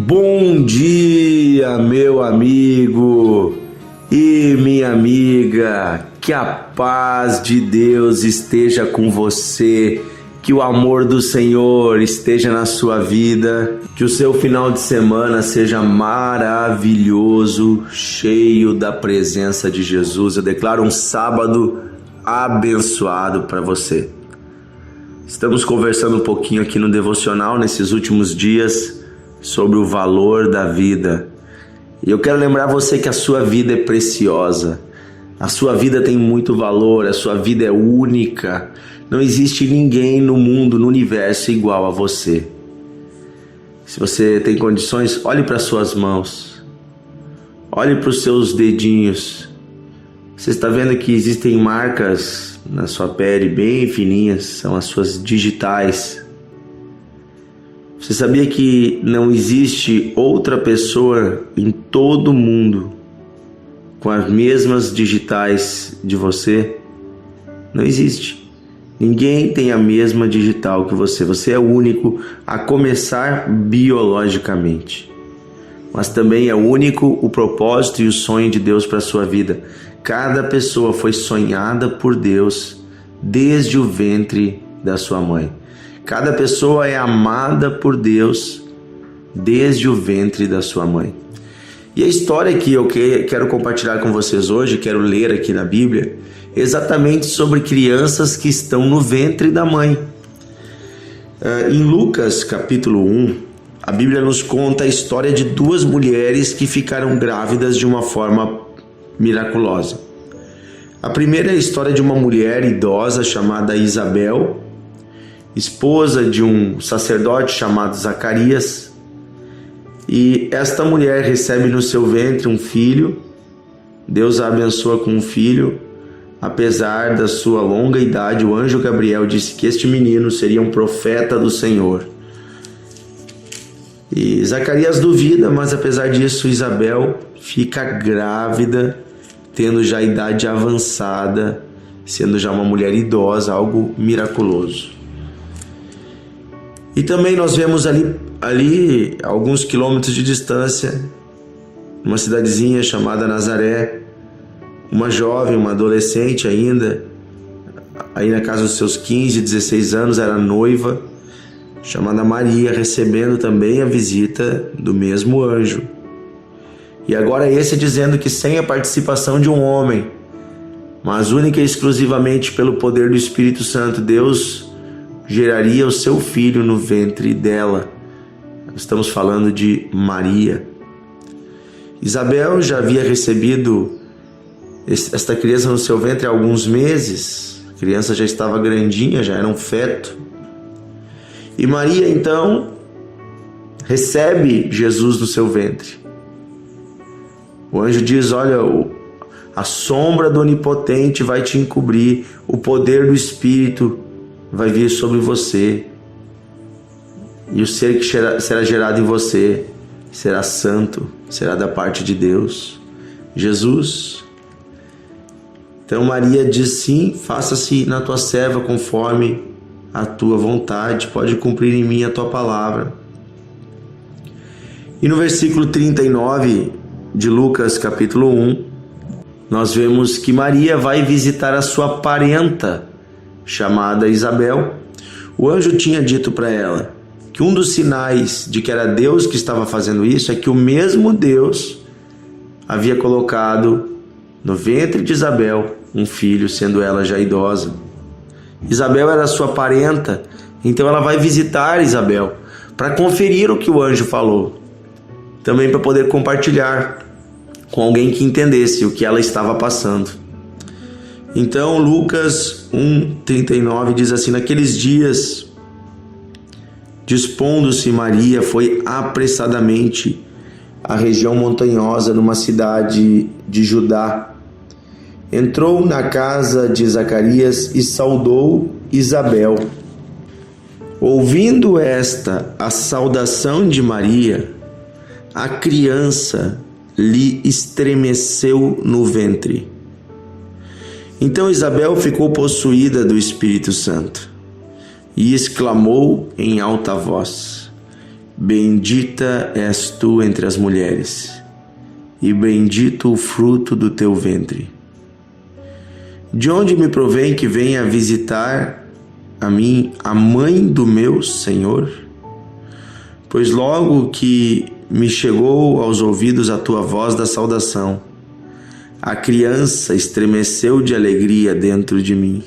Bom dia, meu amigo e minha amiga, que a paz de Deus esteja com você, que o amor do Senhor esteja na sua vida, que o seu final de semana seja maravilhoso, cheio da presença de Jesus. Eu declaro um sábado abençoado para você. Estamos conversando um pouquinho aqui no devocional nesses últimos dias sobre o valor da vida. E eu quero lembrar você que a sua vida é preciosa. A sua vida tem muito valor, a sua vida é única. Não existe ninguém no mundo, no universo igual a você. Se você tem condições, olhe para suas mãos. Olhe para os seus dedinhos. Você está vendo que existem marcas na sua pele bem fininhas, são as suas digitais. Você sabia que não existe outra pessoa em todo o mundo com as mesmas digitais de você? Não existe. Ninguém tem a mesma digital que você. Você é único, a começar biologicamente. Mas também é único o propósito e o sonho de Deus para a sua vida. Cada pessoa foi sonhada por Deus desde o ventre da sua mãe. Cada pessoa é amada por Deus desde o ventre da sua mãe. E a história que eu quero compartilhar com vocês hoje, quero ler aqui na Bíblia, é exatamente sobre crianças que estão no ventre da mãe. Em Lucas capítulo 1, a Bíblia nos conta a história de duas mulheres que ficaram grávidas de uma forma miraculosa. A primeira é a história de uma mulher idosa chamada Isabel, esposa de um sacerdote chamado Zacarias, e esta mulher recebe no seu ventre um filho. Deus a abençoa com um filho. Apesar da sua longa idade, o anjo Gabriel disse que este menino seria um profeta do Senhor. E Zacarias duvida, mas apesar disso, Isabel fica grávida, tendo já idade avançada, sendo já uma mulher idosa, algo miraculoso. E também nós vemos ali alguns quilômetros de distância, uma cidadezinha chamada Nazaré, uma jovem, uma adolescente ainda, aí na casa dos seus 15, 16 anos, era noiva, chamada Maria, recebendo também a visita do mesmo anjo. E agora esse dizendo que sem a participação de um homem, mas única e exclusivamente pelo poder do Espírito Santo, Deus geraria o seu filho no ventre dela. Estamos falando de Maria. Isabel já havia recebido esta criança no seu ventre há alguns meses. A criança já estava grandinha, já era um feto. E Maria então recebe Jesus no seu ventre. O anjo diz: olha, a sombra do Onipotente vai te encobrir, o poder do Espírito vai vir sobre você, e o ser que será gerado em você será santo, será da parte de Deus, Jesus. Então Maria diz: sim, faça-se na tua serva conforme a tua vontade, pode cumprir em mim a tua palavra. E no versículo 39 de Lucas capítulo 1, nós vemos que Maria vai visitar a sua parenta, chamada Isabel. O anjo tinha dito para ela que um dos sinais de que era Deus que estava fazendo isso é que o mesmo Deus havia colocado no ventre de Isabel um filho, sendo ela já idosa. Isabel era sua parenta, então ela vai visitar Isabel para conferir o que o anjo falou, também para poder compartilhar com alguém que entendesse o que ela estava passando. Então Lucas 1:39 diz assim: naqueles dias, dispondo-se Maria, foi apressadamente à região montanhosa numa cidade de Judá. Entrou na casa de Zacarias e saudou Isabel. Ouvindo esta a saudação de Maria, a criança lhe estremeceu no ventre. Então Isabel ficou possuída do Espírito Santo e exclamou em alta voz: Bendita és tu entre as mulheres, e bendito o fruto do teu ventre. De onde me provém que venha visitar a mim a mãe do meu Senhor? Pois logo que me chegou aos ouvidos a tua voz da saudação, a criança estremeceu de alegria dentro de mim.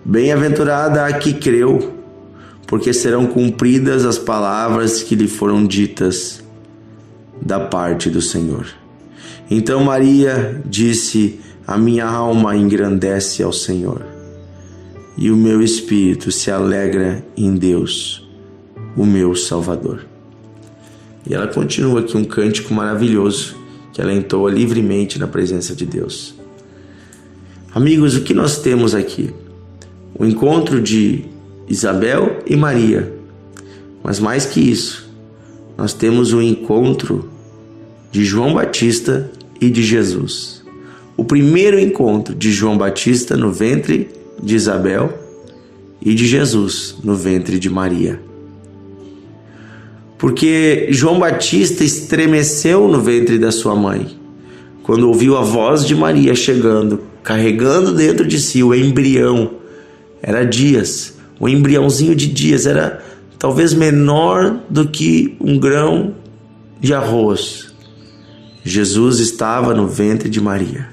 Bem-aventurada a que creu, porque serão cumpridas as palavras que lhe foram ditas da parte do Senhor. Então Maria disse: a minha alma engrandece ao Senhor, e o meu espírito se alegra em Deus, o meu Salvador. E ela continua aqui um cântico maravilhoso que ela entoa livremente na presença de Deus. Amigos, o que nós temos aqui? O encontro de Isabel e Maria, mas mais que isso, nós temos o encontro de João Batista e de Jesus. O primeiro encontro de João Batista no ventre de Isabel e de Jesus no ventre de Maria. Porque João Batista estremeceu no ventre da sua mãe, quando ouviu a voz de Maria chegando, carregando dentro de si o embrião. Era Dias, um embriãozinho de Dias, era talvez menor do que um grão de arroz. Jesus estava no ventre de Maria.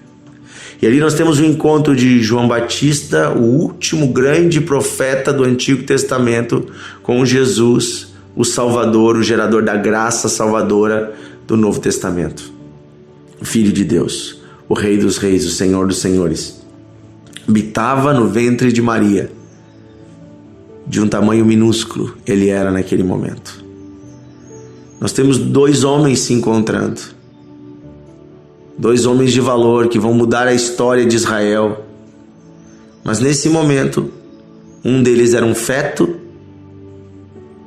E ali nós temos o encontro de João Batista, o último grande profeta do Antigo Testamento, com Jesus, o Salvador, o gerador da graça salvadora do Novo Testamento. O Filho de Deus, o Rei dos Reis, o Senhor dos Senhores, habitava no ventre de Maria. De um tamanho minúsculo ele era naquele momento. Nós temos dois homens se encontrando. Dois homens de valor que vão mudar a história de Israel. Mas nesse momento, um deles era um feto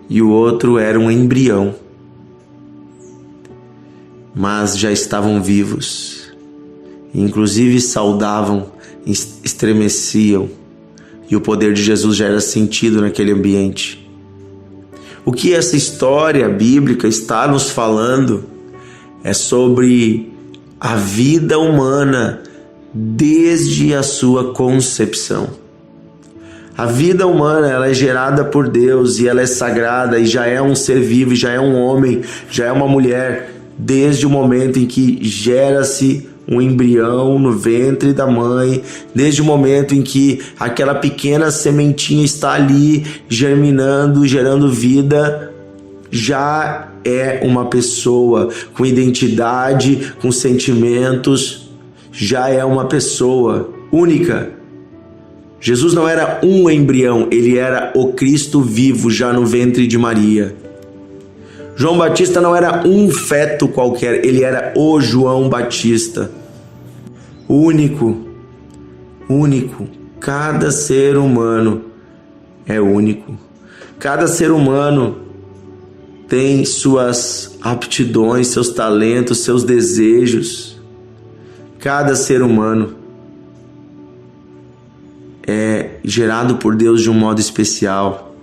e o outro era um embrião. Mas já estavam vivos. Inclusive saudavam, estremeciam. E o poder de Jesus já era sentido naquele ambiente. O que essa história bíblica está nos falando é sobre a vida humana desde a sua concepção. A vida humana, ela é gerada por Deus e ela é sagrada e já é um ser vivo, já é um homem, já é uma mulher, desde o momento em que gera-se um embrião no ventre da mãe, desde o momento em que aquela pequena sementinha está ali germinando, gerando vida, já é uma pessoa com identidade, com sentimentos, já é uma pessoa única. Jesus não era um embrião, ele era o Cristo vivo já no ventre de Maria. João Batista não era um feto qualquer, ele era o João Batista. Único. Cada ser humano é único. Cada ser humano tem suas aptidões, seus talentos, seus desejos. Cada ser humano é gerado por Deus de um modo especial.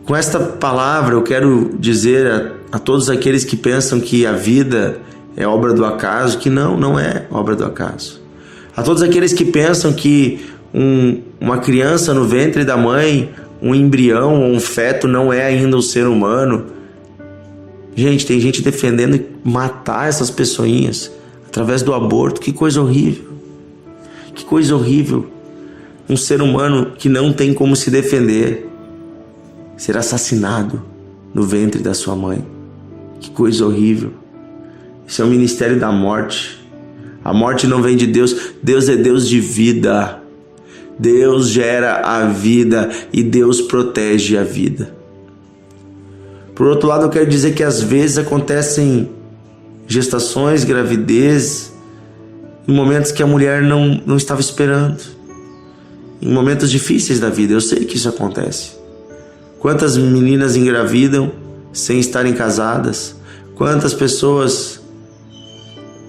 Com esta palavra eu quero dizer a todos aqueles que pensam que a vida é obra do acaso, que não é obra do acaso. A todos aqueles que pensam que uma criança no ventre da mãe, um embrião ou um feto não é ainda um ser humano. Gente, tem gente defendendo matar essas pessoinhas através do aborto. Que coisa horrível. Que coisa horrível. Um ser humano que não tem como se defender ser assassinado no ventre da sua mãe. Que coisa horrível. Isso é o ministério da morte. A morte não vem de Deus. Deus é Deus de vida. Deus gera a vida e Deus protege a vida. Por outro lado, eu quero dizer que às vezes acontecem gestações, gravidez, em momentos que a mulher não estava esperando. Em momentos difíceis da vida, eu sei que isso acontece. Quantas meninas engravidam sem estarem casadas? Quantas pessoas,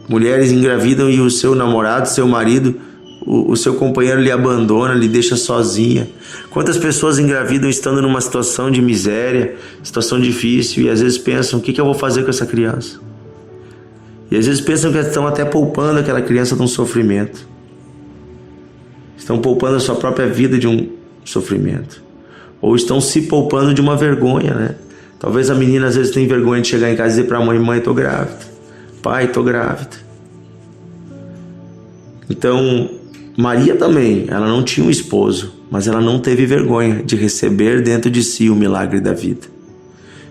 mulheres engravidam e o seu namorado, seu marido, o seu companheiro lhe abandona, lhe deixa sozinha. Quantas pessoas engravidam estando numa situação de miséria, situação difícil, e às vezes pensam, o que eu vou fazer com essa criança? E às vezes pensam que estão até poupando aquela criança de um sofrimento. Estão poupando a sua própria vida de um sofrimento. Ou estão se poupando de uma vergonha, né? Talvez a menina às vezes tenha vergonha de chegar em casa e dizer para a mãe, mãe, estou grávida. Pai, estou grávida. Então, Maria também, ela não tinha um esposo, mas ela não teve vergonha de receber dentro de si o milagre da vida.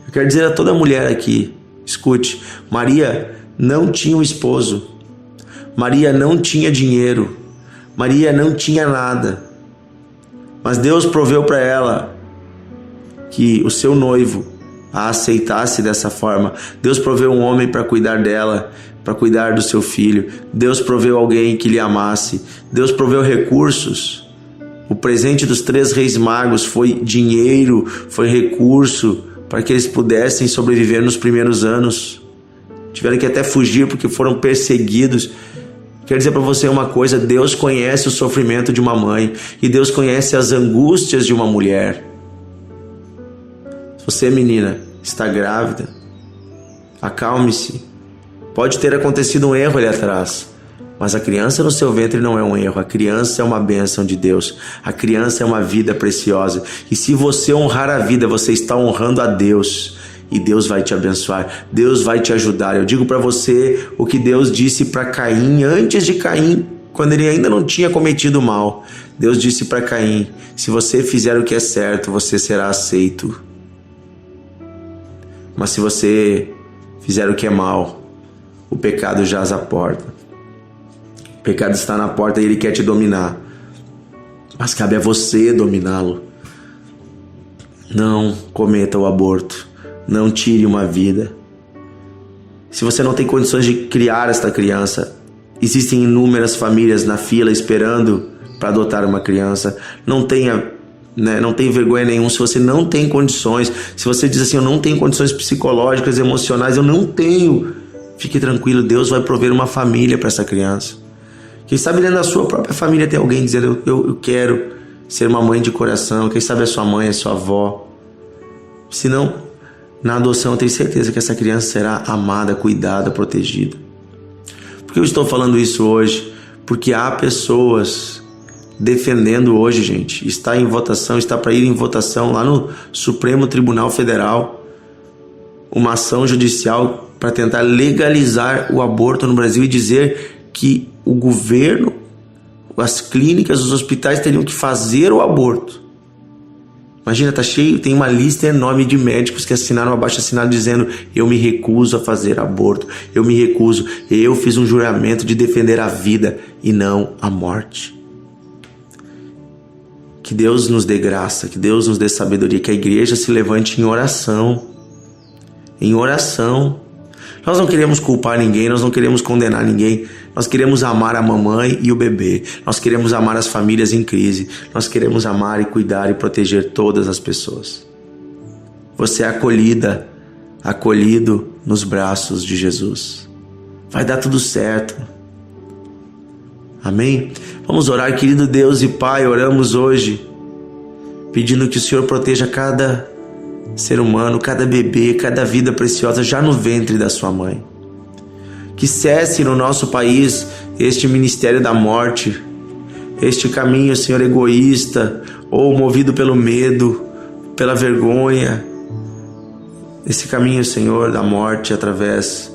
Eu quero dizer a toda mulher aqui, escute, Maria não tinha um esposo, Maria não tinha dinheiro, Maria não tinha nada, mas Deus proveu para ela que o seu noivo a aceitasse dessa forma. Deus proveu um homem para cuidar dela, para cuidar do seu filho. Deus proveu alguém que lhe amasse. Deus proveu recursos. O presente dos 3 reis magos foi dinheiro, foi recurso para que eles pudessem sobreviver nos primeiros anos. Tiveram que até fugir porque foram perseguidos. Quero dizer para você uma coisa, Deus conhece o sofrimento de uma mãe e Deus conhece as angústias de uma mulher. Você, menina, está grávida, acalme-se. Pode ter acontecido um erro ali atrás, mas a criança no seu ventre não é um erro. A criança é uma bênção de Deus. A criança é uma vida preciosa. E se você honrar a vida, você está honrando a Deus. E Deus vai te abençoar. Deus vai te ajudar. Eu digo para você o que Deus disse para Caim antes de Caim, quando ele ainda não tinha cometido mal. Deus disse para Caim, se você fizer o que é certo, você será aceito. Mas se você fizer o que é mal, o pecado jaz à porta. O pecado está na porta e ele quer te dominar. Mas cabe a você dominá-lo. Não cometa o aborto. Não tire uma vida. Se você não tem condições de criar esta criança, existem inúmeras famílias na fila esperando para adotar uma criança. Não tenha vergonha nenhuma se você não tem condições. Se você diz assim, eu não tenho condições psicológicas, emocionais, eu não tenho. Fique tranquilo, Deus vai prover uma família para essa criança. Quem sabe dentro da sua própria família tem alguém dizendo, eu quero ser uma mãe de coração. Quem sabe a sua mãe, a sua avó. Se não, na adoção eu tenho certeza que essa criança será amada, cuidada, protegida. Por que eu estou falando isso hoje? Porque há pessoas defendendo hoje, gente, está em votação, está para ir em votação lá no Supremo Tribunal Federal, uma ação judicial para tentar legalizar o aborto no Brasil e dizer que o governo, as clínicas, os hospitais teriam que fazer o aborto. Imagina, tá cheio, tem uma lista enorme de médicos que assinaram um abaixo-assinado dizendo, eu me recuso a fazer aborto, eu me recuso, eu fiz um juramento de defender a vida e não a morte. Que Deus nos dê graça, que Deus nos dê sabedoria, que a igreja se levante em oração. Em oração. Nós não queremos culpar ninguém, nós não queremos condenar ninguém. Nós queremos amar a mamãe e o bebê. Nós queremos amar as famílias em crise. Nós queremos amar e cuidar e proteger todas as pessoas. Você é acolhida, acolhido nos braços de Jesus. Vai dar tudo certo. Amém? Vamos orar, querido Deus e Pai, oramos hoje, pedindo que o Senhor proteja cada ser humano, cada bebê, cada vida preciosa já no ventre da sua mãe. Que cesse no nosso país este ministério da morte, este caminho, Senhor, egoísta, ou movido pelo medo, pela vergonha, esse caminho, Senhor, da morte através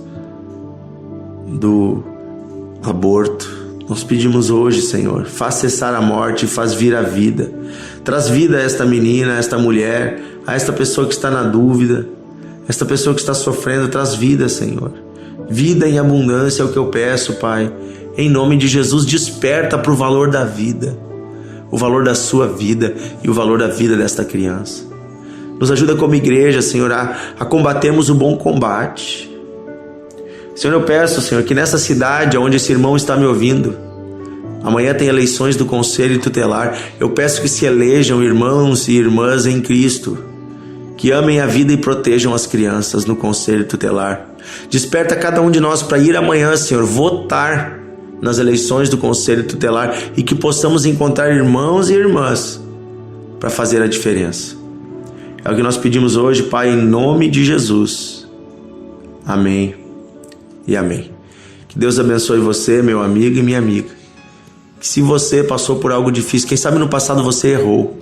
do aborto. Nós pedimos hoje, Senhor, faz cessar a morte e faz vir a vida. Traz vida a esta menina, a esta mulher, a esta pessoa que está na dúvida, esta pessoa que está sofrendo, traz vida, Senhor. Vida em abundância é o que eu peço, Pai. Em nome de Jesus, desperta para o valor da vida, o valor da sua vida e o valor da vida desta criança. Nos ajuda como igreja, Senhor, a combatermos o bom combate. Senhor, eu peço, Senhor, que nessa cidade onde esse irmão está me ouvindo, amanhã tem eleições do Conselho Tutelar, eu peço que se elejam irmãos e irmãs em Cristo, que amem a vida e protejam as crianças no Conselho Tutelar. Desperta cada um de nós para ir amanhã, Senhor, votar nas eleições do Conselho Tutelar e que possamos encontrar irmãos e irmãs para fazer a diferença. É o que nós pedimos hoje, Pai, em nome de Jesus. Amém e amém. Que Deus abençoe você, meu amigo e minha amiga. Que se você passou por algo difícil, quem sabe no passado você errou,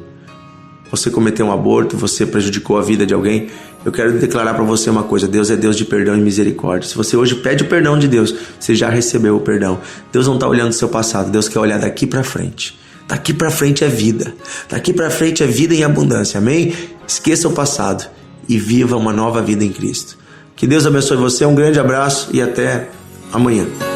você cometeu um aborto, você prejudicou a vida de alguém, eu quero declarar para você uma coisa: Deus é Deus de perdão e misericórdia. Se você hoje pede o perdão de Deus, você já recebeu o perdão. Deus não está olhando o seu passado, Deus quer olhar daqui para frente. Daqui para frente é vida, daqui para frente é vida em abundância, amém? Esqueça o passado e viva uma nova vida em Cristo. Que Deus abençoe você, um grande abraço e até amanhã.